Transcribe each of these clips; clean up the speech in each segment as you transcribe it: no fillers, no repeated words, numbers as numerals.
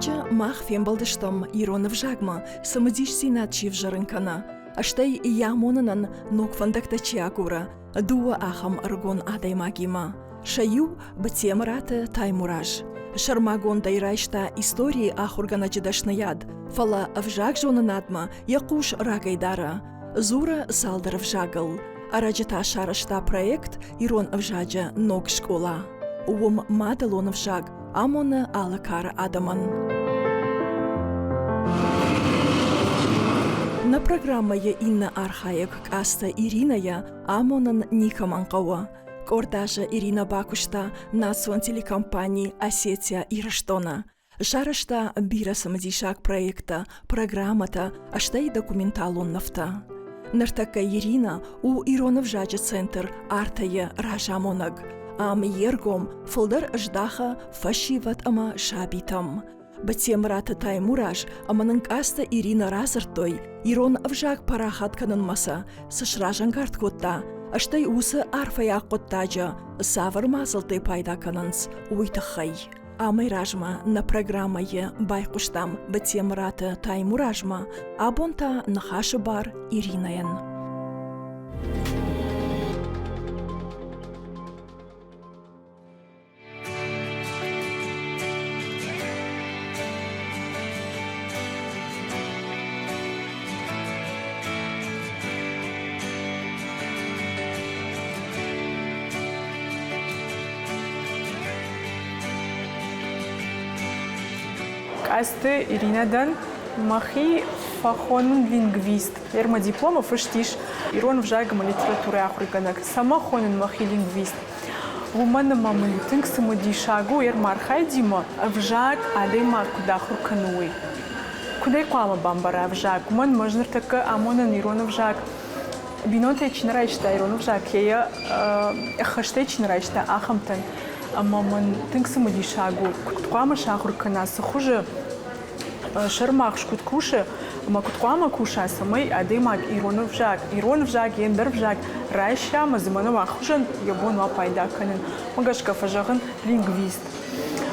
Вжаджа мах фембалдыштам Иронов жагма, самодиш синатчи в жарынкана. Аштай ямонанан нок фандактачиакура, дуа ахам аргон адаймагима. Шаю бтемрата таймураж. Шармагон дайрайшта истории ахурганаджидашнаяд. Фала вжагжонанадма якуш рагайдара. Зура салдар вжагал. Араджата шарашта проект Ирон вжаджа нок школа. Уом мадалон вжаг. Амона алакара адаман. На программа Инна Архаек каста Ириная Амонан Никаманкова. Кордажа Ирина Бакушта национ телекомпании Осетия и Раштона. Жарашта бира самодишак проекта программата аштай документалон нафта. Нартака Ирина у Иронов жаджа центр Артая Ражамонаг. Ам ергом фылдар ждаха фашиват ама шабитам. Батемрата таймураж аманын каста Ирина разыртой, Ирон вжак парахат канынмаса, сышражангарт котта, аштай усы арфая коттаджа, савар мазылтай пайда канынс, уйтахай. Амай ражма на программае байкуштам батемрата таймуражма, абонта нахашы бар Иринаен. Асты Иринадан махи фахонун лингвист. Ерма диплома фыштиш Ирон вжагама литература ахурганак. Сама хонун махи лингвист. Умана мамы тынк самоди шагу ерма архайдима вжаг адема куда хуркануи. Куда квама бамбара вжаг. Уман можнер така амонан Ирон вжаг. Биноте чинрайшта Ирон вжаг. Ея хаште чинрайшта ахамтан. Маман тынк самоди шагу. Квама шахуркана сахуже шармах шкут куше, макутquama куша самой адемаг Ирон вжаг, ендер вжаг, райша мазману ахужан ябон ва пайда канен. Магашка фажаган лингвист.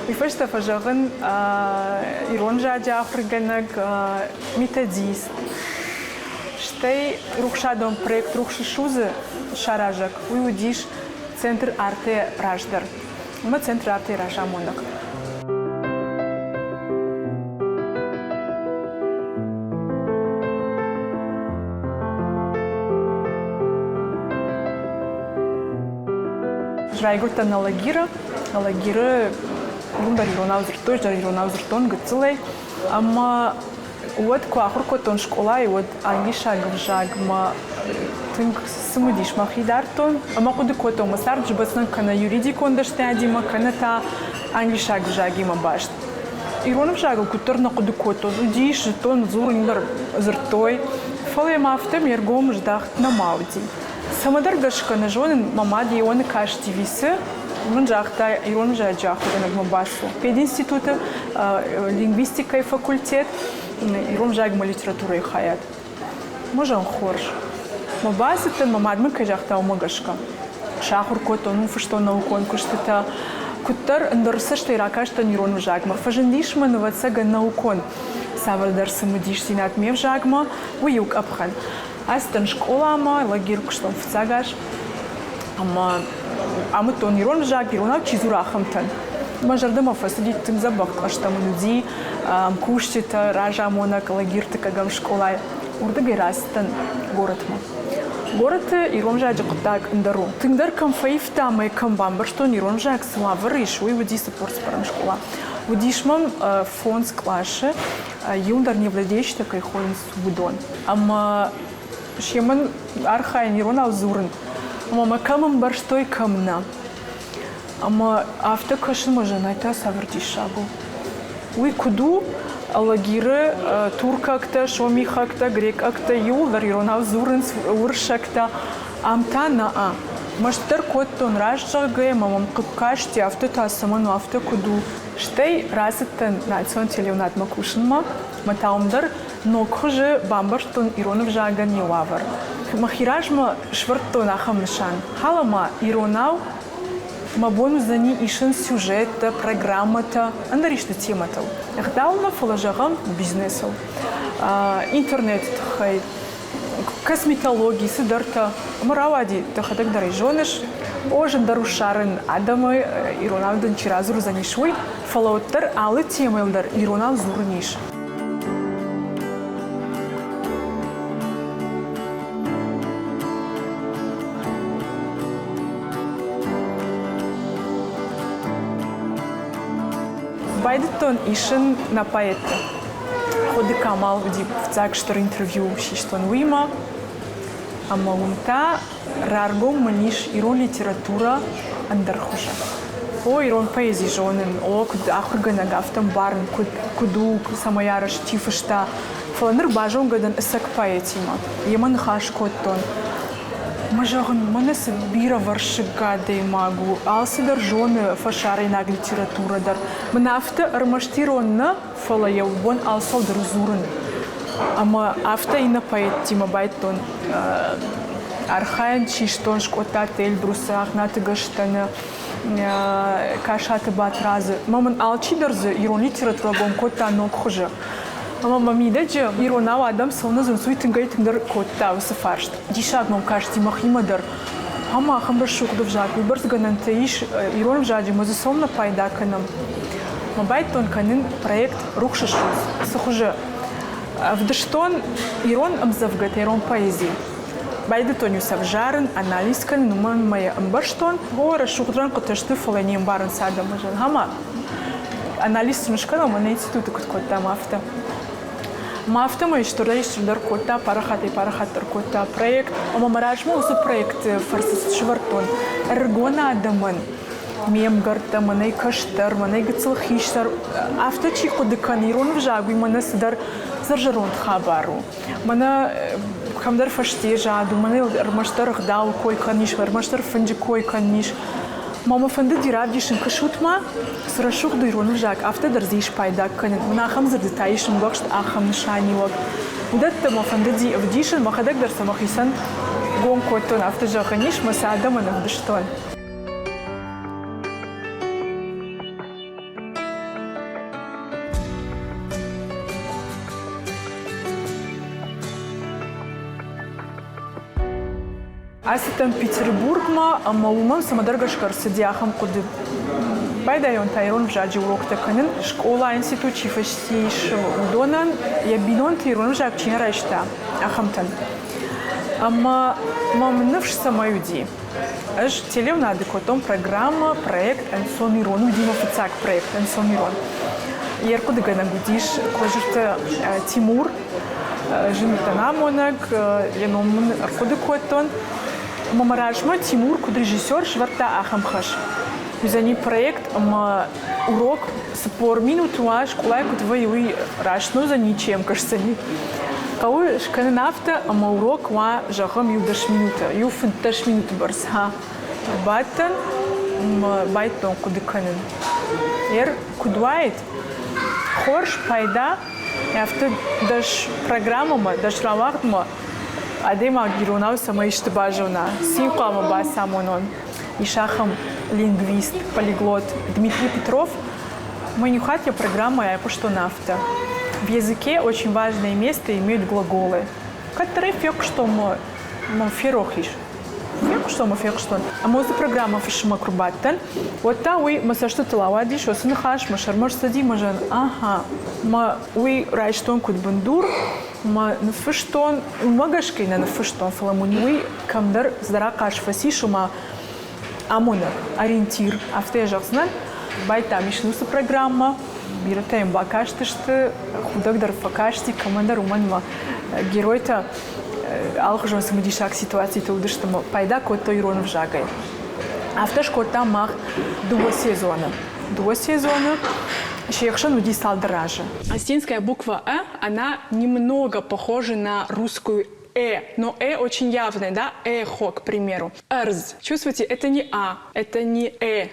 И фашта фажаган Ирон вжаджа ахурганак методист. Штей рухшадом проект рухшишузы шаражак. Уйудиш центр арте раждар. Мы центр арте ражамонак. Жайгурта на лагира лундар Иронавзртон гцлей, ама вот квахуркотон школа и вот ангишаг вжаг ма тынк сымыдиш махидартон, ама кудыкотон масар джбасна кана юридикон даштадима кана та ангишаг вжаги ма башт. Ирон вжагал куторна кудыкотон удиш тон зурндар зртой, фале мафтем ергом ждахт на мауди. Самадар гашкана жонын мамади он кашти висы, он жахта Ирон жаджа хурганак мабасу. Пединституты лингвистика и факультет, Ирон жагма литература и хаят. Можем хорш. Мабасытын мамадмы кажахта умагашка. Шахур котон уфышто наукон куштыта куттар ндорсышта иракаштан Ирон жагма. Фажендишма навацага наукон. Савардар самудиш синат мев жагма уюк абхан. Астан школама лагир куштон фцагаш. Ама тон Ирон вжаг Иронав чизурахамтан. Мажардама фасади тынзабах аштам люди куштита ражамонак лагиртыка гам школай. Урдагай растан городма. Город Ирон жаджа кутак ндару. Тындар камфаифта май камбамбар что Ирон жаг сама варыш уй води саппорт спарам школа. Удишмам фонд склаше юндар не владеющий такой ходин субудон. Ама шеман архайн Ирон алзурн. Ама камам барштой камна. Ама авто кашин можно найти савертишабу. Уй куду алагиры туркакта, шомихакта, грекакта, юлдар Ирон алзурн уршакта. Амта на а. Маштер коттон ражжагай мамам капкашти авто тасаману авто куду. Штей разыттан национ телевнат макушинма, матаумдар, но кхуже бамбарштон Ирон вжага не лавар. Махиражма шварттон ахам нишан. Халама Иронав Мабону зани ишен сюжет, программа-то, андаришта тема-то. Хдална фалажагам бизнесу. Интернет хай, косметологии, сидарта. Маравади тахадак дарай жонеш. Ожен дарушарын адамы иронавдан чиразур занишуй. Фалауттар алы темелдар иронал зурниш. Байдеттон ишен на поэта. Ходы камал вди в цак что интервью шиштон уима. А маунта раргом маниш ирон литература андархуша. О ирон поэзии жонен, о ахургана гафтам барн куду самояраш тифышта. Фланер бажон гадан эсак поэтима. Еман хаш коттон. Мажаган манас бира варшигадей магу, алсидар жоны фашарай наг литература дар. Манафта армаштиронна фалая вон алсал дар зурын. Ама афта ина поэтима байтон архаен чиштон шкота тель брусах натыгаштана кашаты батразы. Маман алчидарзы ирон литература гон кота нокхужа. Ама мамидеджи иронава адам сылнызын суйтынгайтындар котта усыфаршт. Дишак мам кажти махимадар. Ама хамбар шукдов жак. Выборс ганантаиш ирон жаджи мазысомна пайда канам. Мабайтон канын проект рухшашуз. Сухуже. Вдаштон ирон амзавгат ирон поэзии. Байдетоню савжарын анализ канын уман мая амбарштон. Гора шукдран коташты фалани амбарын сада мажан. Хама анализ сунушкана мана институты котта мафта. Мафта мы что раньше дар кота парахатар кота проект. Ама маражмо усу проект фарсис швартон. Эргона адаман. Мемгарта манай каштар манай гцлхиштар. Авточи кодыкан ирон вжагуй мана сдар заржарон хабару. Мана хамдар фаште жаду манай армаштар гдал кой каниш армаштар фанджи кой каниш. Мама фанды дирадишин кашутма срашух дуйрон вжак авто дарзиш пайда канен нахам задетаишин гошт ахам нишаниок удатта ма фанды ди вдишин махадак дарса махисан гон котон авто жаханиш масада манав даштон. Аситам Петербургма, малуман самадаргашкар садиахам куды. Байдайон тайрон в жаджи урок таканин. Школа институт чифастиш удонан. Я бинон тайрон в жак чинарайшта. Ахамтан. Ама мамнывш самаюди. Аж телев надо котом программа проект Ансон Ирон. Удима фицак проект Ансон Ирон. Еркуды гана гудиш кожирта Тимур. Жимитана монак. Яномун аркуды котон. Мамаражма Тимур, куд режиссер шварта ахамхаш. Юзани проект урок спор минуту аж кулай куд вы рашну за ничем кажется ни. Кау шканафта урок ва жахам юдаш минута. Ю финташ минут барсха. Баттан байтон куды канен. Ер кудвайт. Хорш пайда. Яфта даш программа даш равахма. Адема гиронау самаишты бажуна. Синкама басамонон. Ишахам лингвист, полиглот Дмитрий Петров. Манюхатья программа я что нафта. В языке очень важное место имеют глаголы. Которые фек что мы ферохиш. Фек что мы фек что. А мы за программа фишма крубаттан. Вот та уй мы со что талавадиш, осынхаш, мы шармаш сади, мы жан. Ага. Мы уй райштон куд бандур. Ма нафыштон, магашкой на нафыштон, фаламунуи, камдар здаракаш фасишума амонак, ориентир, автоежахснан, байта мишнуса программа, биратаем бакаштышты, худагдар факашти, командар уманма, герой-то алхужон самодишак ситуации то удыштама, пайда кот-то ирон в жагай. Автошкота мах два сезона. Шейхшан уди стал дороже. Осетинская буква «э», она немного похожа на русскую «э», но «э» очень явная, да? «Эхо», к примеру. «Эрз». Чувствуете, это не «а», это не «э»,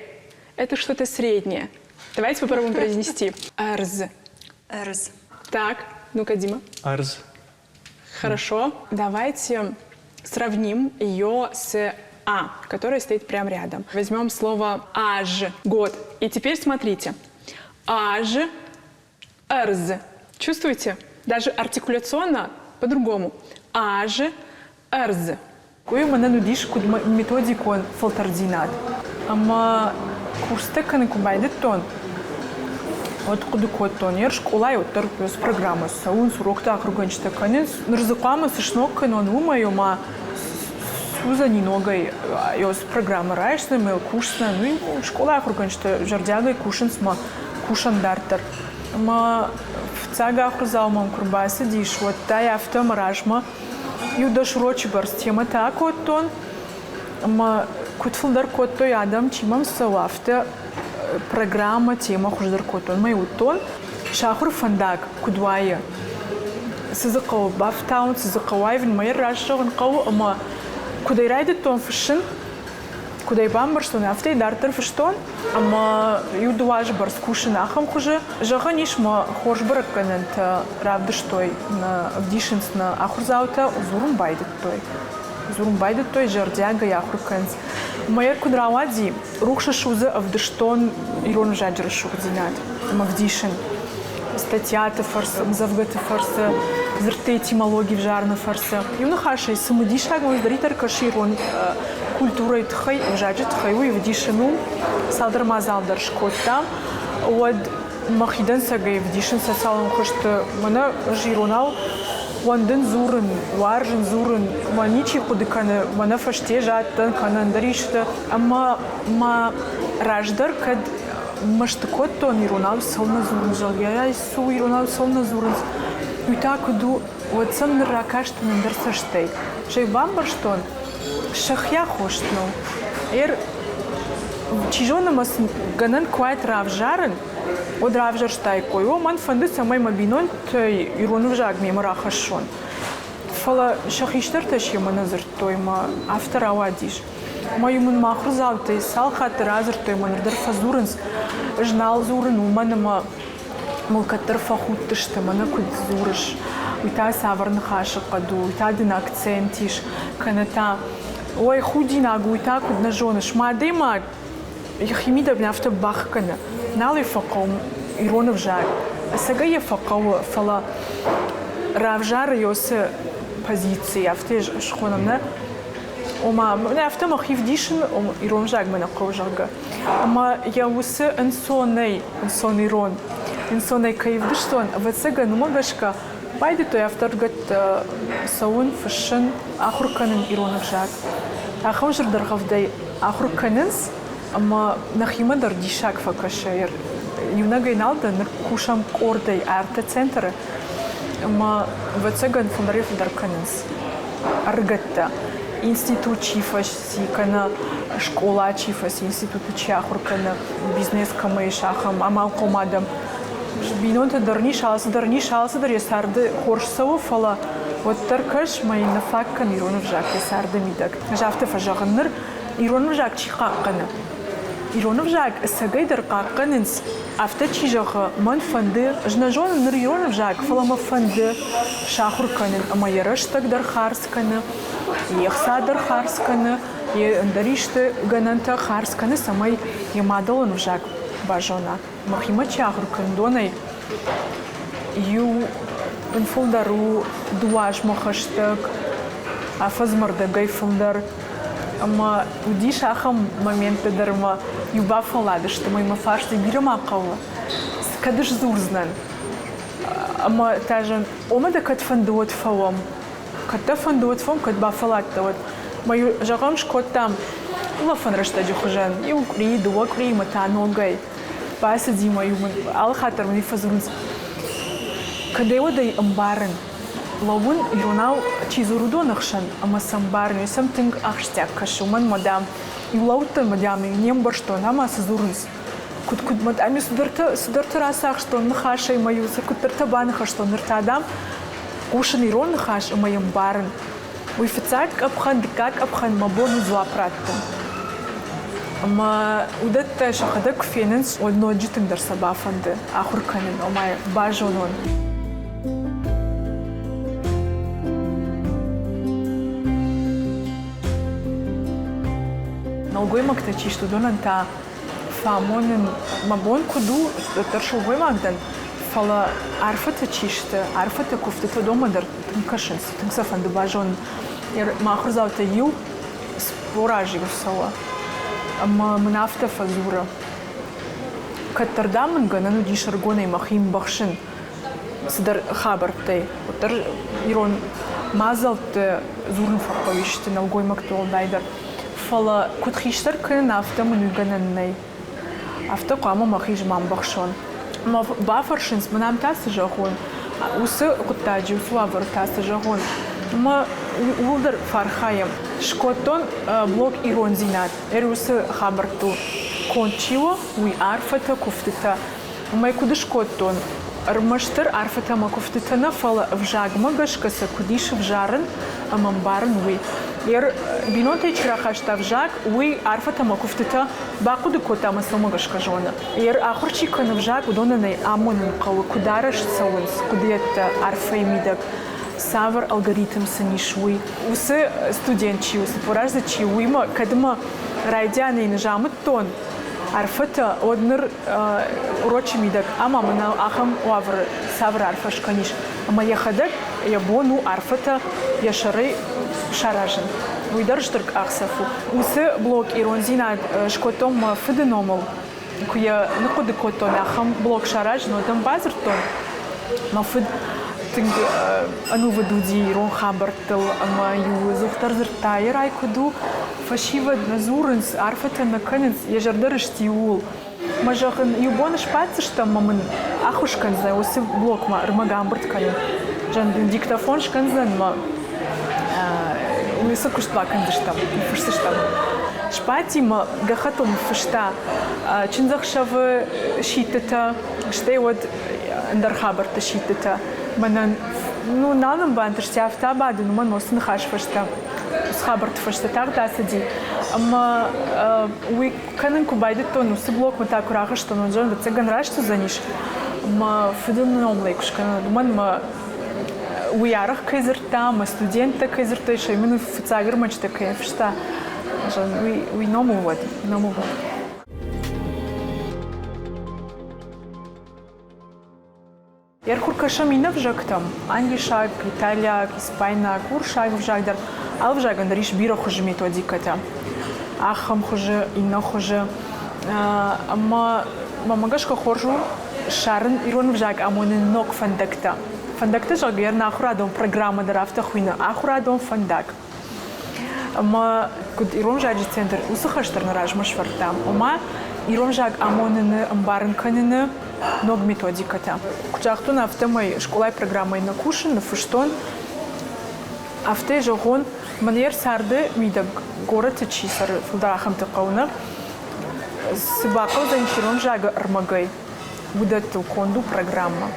это что-то среднее. Давайте попробуем произнести. «Эрз». «Эрз». Так, ну-ка, Дима. «Эрз». Хорошо. Давайте сравним ее с «а», которое стоит прямо рядом. Возьмем слово «аж» – год. И теперь смотрите. «Аж», «эрз». Чувствуете? Даже артикуляционно по-другому. «Аж», «эрз». Кой мана нудиш куд методикон филтардинат. Ама курсте каны кубайдет тон. Вот куды код тон ер школай оттар с программы. Саун сурокта округанчта канец. Нрзакама сышнок канон умаю ма суза ниногой ёс программа райшна мел курсна. Ну и школа округанчта жардягай кушанс ма кушан дартер. Ма в цага окрузал мам курбаса диш. Вот тай автом ражма. Юдаш рочи барс тема так вот тон. Ма кутфулдар код той адам чимам савафте программа тема хуждар код тон. Май утон шахур фандак кудвая. Сизакау бафтаун сизакауай вин май рашаган кау ама кудай райдет тон фшин. Кудай бамбарс тон афте дартер фштон. Ама юдваж барс кушин ахам хуже. Жаганиш ма хошбар канент равдыш той на вдишинс на ахурзаута узурум байдет той. Узурум байдет той жардяга яхурканс. Майер кудравади рухша шуза авдыштон ирон жаджра шурдинат. Мавдишин. Статья-то фарса, мзавгата фарса, зрты этимологии в жарна фарса. Юна хашай самудишаг моздаритар каширон культурой тхай вжаджет тхайу и вдишину салдар мазалдар шкотта. Вот махидан сагай вдишин социалом хошта мана жиронал ванден зурен, варжен зурен, маничи худыканы, мана фаште жаттан канандаришта. Ама ма раждар кад маштыкот тон иронал солна зурен жалгая су иронал солна зурен. И так уду вот сам ракашта нандарсаштей. Шей бамбарштон шахя хоштну. Чижона мас ганан квайт равжарен. Од равжар штай кой. О ман фанды самай мабинон той иронувжаг мема рахашон. Фала шахиштарташ ема назар той ма автора вадиш. Маюмун махрузал той салхат разар той манардар фазуренс жнал зурен уманама мулкаттар фахуттышты мана куд зурыш. Уйта саварны хашы каду, уйта дин акцентиш, каната. Ой худинагу уйта куд нажоныш. Мадема химида бнафта бахкана. Налы факом иронов жар. Сагая факова фала равжар ёсы позиции. Афте шхонамна. Ома нафта махив дишин ом ирон жаг мана ковжага. Ама я усы инсоней ирон. Инсоней кайвдыштон. Вацага нумагашка. Пайды то я вторгат саун фашин ахурканын иронов жаг. Ахамжыр даргавдай ахурканынс. Ама нахимадар дишак факашер. Юнага иналда на кушам кордой арта центра. Ама вацаган фундарев дарканынс. Аргатта. Институт чифас, кана школа чифас, институт чахуркана, бизнес камай шахам, амал комадам. Бинонта дарни шалса дар ясарды хоршсаву фала. Вот таркаш май нафаккан иронов жак ясарды мидак. Жафта фажагынныр иронов жак чихаккана. Иронов жак сагай дар какканынс афта чижаха ман фанды жнажон ныр иронов жак фалама фанды шахурканын ама ярыштак дар харсканы. Ехсадар харсканы, даришты гананта харсканы самай ямадалын вжак бажона. Махима чахуркан донай ю инфулдару дуаш махаштак, афазмарда гайфулдар. Ама удиш ахам моменты дарма юба фалады, что мой мафашты бирама каула. Скадыш зурзнан. Ама тажан омада катфандуот фалом. Ката фандуот фом кат бафалатта вот мою жагам шкот там лафан рашта жухужан и укри дуа кри матаногай пасади мою алхатар ми фазунс кадео дай амбарен лавун иронал чизурудо нахшан ама самбарен самтинг ахштяк кашуман мадам и лаута мадам и нембар что нама сазурнс кут мадам сударта расах что нахашай мою сакутарта банха что нартадам Кушан ирон хаш моем барн. Уйфицак абхан дикак абхан мабону злапраттан. Ама удатта шахадак фененс одноджитен дар сабафанды. Ахурканен омай бажонон. Налгой мактачи, что донанта фамонен мабон куду торшулгой магдан. Фала арфата чишта, арфата куфта домадар тынкашин, тынксафанды бажон. Махрзаута ю споражи гусала. Мнафта фазура. Каттардамын ганану дишаргоной махим бахшин. Сдар хабартай. Утар ирон мазалт зурн фаховиште налгой мактол дайдар. Фала кутхиштар кын нафта мунгананнай. Авто қама махиж мам бахшон. Ма бафаршинс манам тасы жахон. Усы куттаджи уславар тасы жахон. Ма улдар фархаем. Шкотон блок ирон зинат. Усы хабарту кончила уи арфата куфтита. Ма куды шкотон. Рмаштыр арфата ма куфтитана фала вжагма гашкаса кудиш вжарен амамбарен уи. Биноте чирахашта вжак уи арфата ма куфтита бакуды кота масамагаш кажона. Ахурчи кан вжак удонанай амонын кавы кудараш сауынс кудет арфаимидак савар алгоритм санишуи. Усы студентчи усы поражзачи уима кадма райдяны нажамы тон. Арфата одныр урочимидак амамына ахам уавр савр арфаш каниш. Ама яхадак ябону арфата яшары шаражен. Уйдарштырк ахсафу. Усы блок иронзина шкотом фиденомал. Куя ныкуды котон ахам блок шаражен одам базертон. Мафид тинг ану вадуди ирон хабартыл ама ю зухтар зыртай райкуду фашива назурынс арфата наканец ежардырышти ул. Мажахын юбоныш пацышта мамын ахушканза усы блок ма рмагамбырт канин. Жан диктофон шканзан ма уйсы куштвакандыштам, фышсыштам. Шпатима гахатом фышта чинзахшавы шитата, штей вот ндархабарта шитата. Манан ну наным бантышти автобады, ну ман мосын хаш фышта. Схабарт фышта так да сади. Ама уй канын кубайды то ну сыблок ма так урахы что ну джон цыган рашту заниш. Ма фидун номлейкушка, ман ма уярах кайзерта, ма студента кайзерта, еще именно в цагер мачта кайфшта. Жан уй ному вот. Ерхуркаша мина вжактам. Ангишак, Италия, Испания, куршак вжагдар. Ал вжаган дариш бира хуже методиката. Ахам хуже, инна хуже. Ама мамагашка хоржу шарн ирон вжаг амонен нок фандакта. Фандакта жагер на ахурадом программа драфта хуина. Ахурадом фандак. Ама куд ирон жаджи центр усахаштар нараж машвартам. Ама ирон жаг амонен амбарн канене ног методиката. Кучахтун автомой школай программой на кушин, на фуштон. Авте жогон манер сарды мида город чисар фулдарахам тaqawna. Сыбакал занчирон жага армагай. Будат конду программа.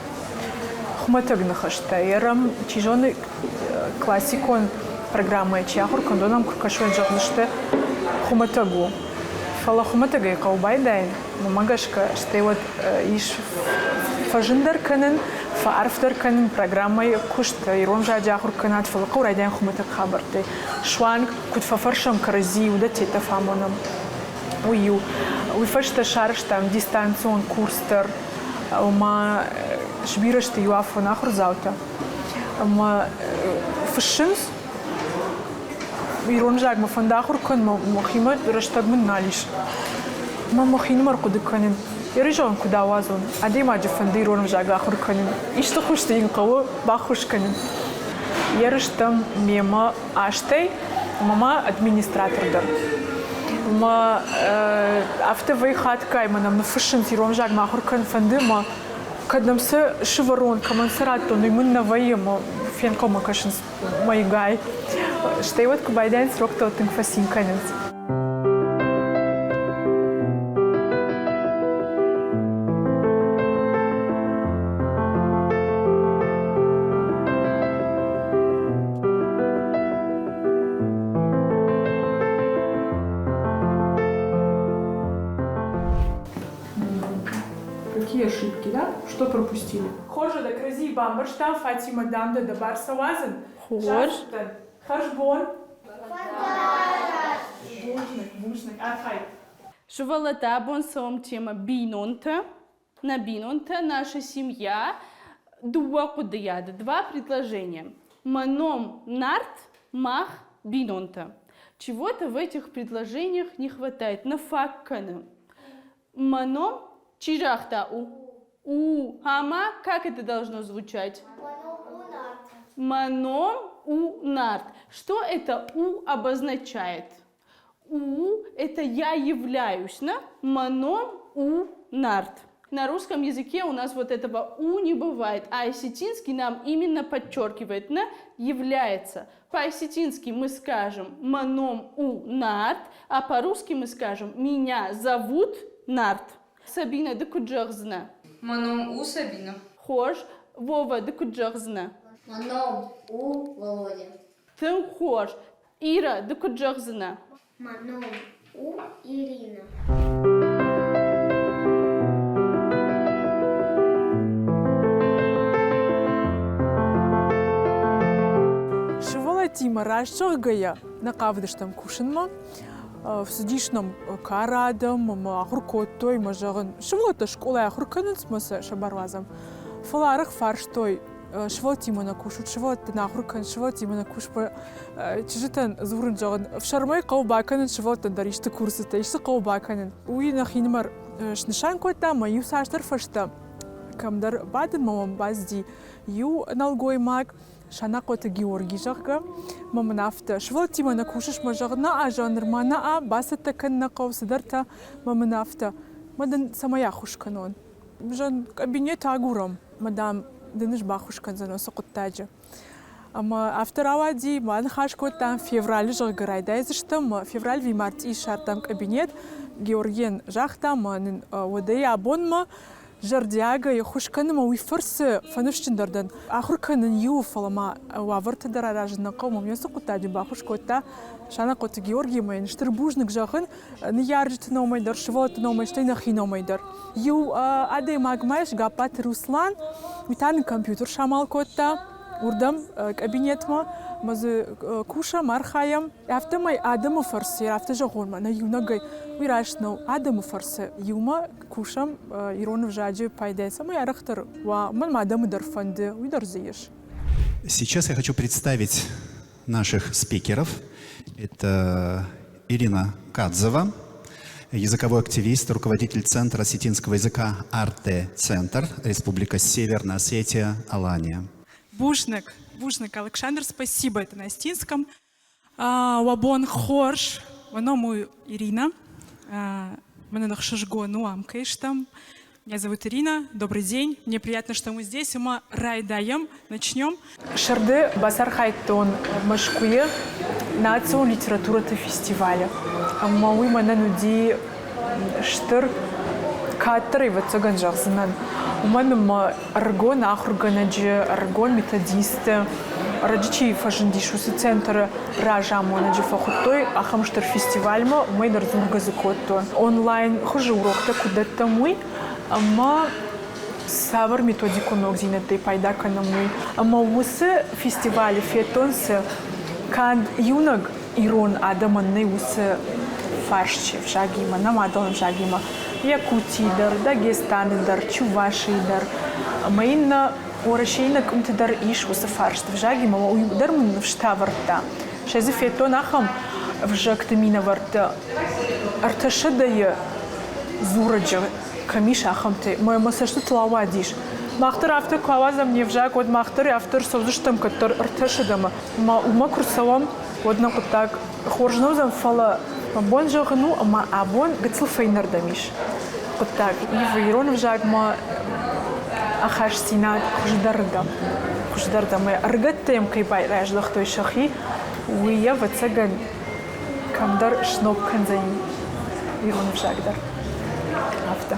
Хматагна хаштайрам чижоны классикон программа чахур кондонам кашвен жагныште хматагу. Фала хматагай каубайдай мамагашка штей вот иш фажиндар канен фарфдар канен программой кушта ирон жаджахур канат фала каурайдай хматаг хабарты. Шванг кут фафаршам карази удати тафамонам. Ую уйфашта шарштам дистанцион курстер ума шбирашта юафо нахурзаута ума фшинс ирон жаг ма фандахур кан махима раштагмын налиш ма махин маркуды канин ирижон куда вазон адема джфанди ирон жаг ахур канин ишта хушта инқаво бахуш канин ярыштам мема аштай мама администратордар ма автовый хаткай манам на фышин тиром жаг махур кан фанды ма кадамсы шиворон камансарат он именно на воема фен кома кашин майгай штей вот кубайден срок то тинг фасин канец. Какие ошибки, да? Что пропустили? Хоже да крази бамбарштам Фатима Дамда да Барсавазен. Хож. Харшбон. Шувалата бонсом тема бинонта. На бинонта наша семья дуа кудаяда. Два предложения. Маном нарт мах бинонта. Чего-то в этих предложениях не хватает. Нафаккана. Маном чирахта у. Ама, как это должно звучать? Маном у нарт. Что это у обозначает? У – это я являюсь, на маном у нарт. На русском языке у нас вот этого у не бывает, а осетинский нам именно подчеркивает на является. По-осетински мы скажем маном у нарт, а по-русски мы скажем меня зовут нарт. Сабина декуджахзна. Маном у Сабина. Хош, Вова декуджахзна. Маном у Володя. Тым хош, Ира декуджахзна. Маном у Ирина. Тима рашчыгая на кавдыштам кушинма в судишном карадам ма хуркоттой мажагын швота школа хурканынс маса шабарвазам фаларах фарштой швот тимона кушут швот на хуркан швот тимона кушпа чижитан зурын жагын в шармай кавбаканын швотан даришты курсы тайшты кавбаканын уйна хинмар шнышан кота маю саштар фашта камдар бадын мамам базди ю налгой мак Шана кота Георгий жагга мамнафта швот тимона кушаш мажагна а жанрма на а басата канна кавсыдарта мамнафта мадан самая хушканон жан кабинет агурам мадам дыныш бахушкан заноса куттаджа ама авторавади ман хашкотан февраль жаггарайда изштам февраль ви март и шартам кабинет Георгиен жахтам манын водая абонма Жардиага и хушканым уйфорсы фанушчиндардан. Ахурканын ю фалама ваварта дараражна кому мясо кутади бахушкота шана кота Георгий майн штырбужник жахын нияржит номайдар швот номай штейнахи номайдар. Ю адей магмайш гапат Руслан витан компьютер шамал кота урдам кабинетма мазы куша мархаям автомай адаму фарси автожагонма на юнагай вирашно адаму фарси юма кушам ирон вжаджи пайдеса мы арахтар ва ман адаму дарфанды уйдарзиеш. Сейчас я хочу представить наших спикеров. Это Ирина Кадзова, языковой активист, руководитель Центра осетинского языка Арте-Центр, Республика Северная Осетия, Алания. Бужник Александр, спасибо, это на осетинском. Вабон хорш, ваному Ирина, меня нахшажго нуамкаиштам. Меня зовут Ирина, добрый день, мне приятно, что мы здесь, и мы райдаем, начнем. Шарды басархайтон машкуе нацио литературата фестиваля. Мауи манануди штыр катры в цаган жахзанан. Уманым аргон ахурганаджи, аргон методисты, раджичи фашендишусы центр ража монаджи фахутой, ахамштыр фестивальма, умайдар зургазыкотто. Онлайн хуже урокта куда-то мой, ама савар методику ногзинаты пайдака на мой. Ама усы фестивале фетонсы, канд юнаг ирон адаманны усы фаршчи в шагима, намадалым шагима. Якутидар, Дагестанидар, Чувашидар. Маинна орашейна кумтидар иш усафаршт в жагима, уйдар мун в штаварта. Шези фето нахам в жактамина варта. Арташадая зураджа камиша ахамте. Моя масашту тлавадиш. Махтар автор клаваза мне в жаг, вот махтар автор совзуштам, который арташадама. Ма ума курсалам, вот на так. Хоржнозам фала бон жагну, ама абон гацл фейнер дамиш. Вот так. И в Ирон в жагма ахаштина хуждарда. Мы аргаттем кайбай раждах той шахи. Уия в цаган камдар шноп канзаин. Ирон в жагдар. Авто.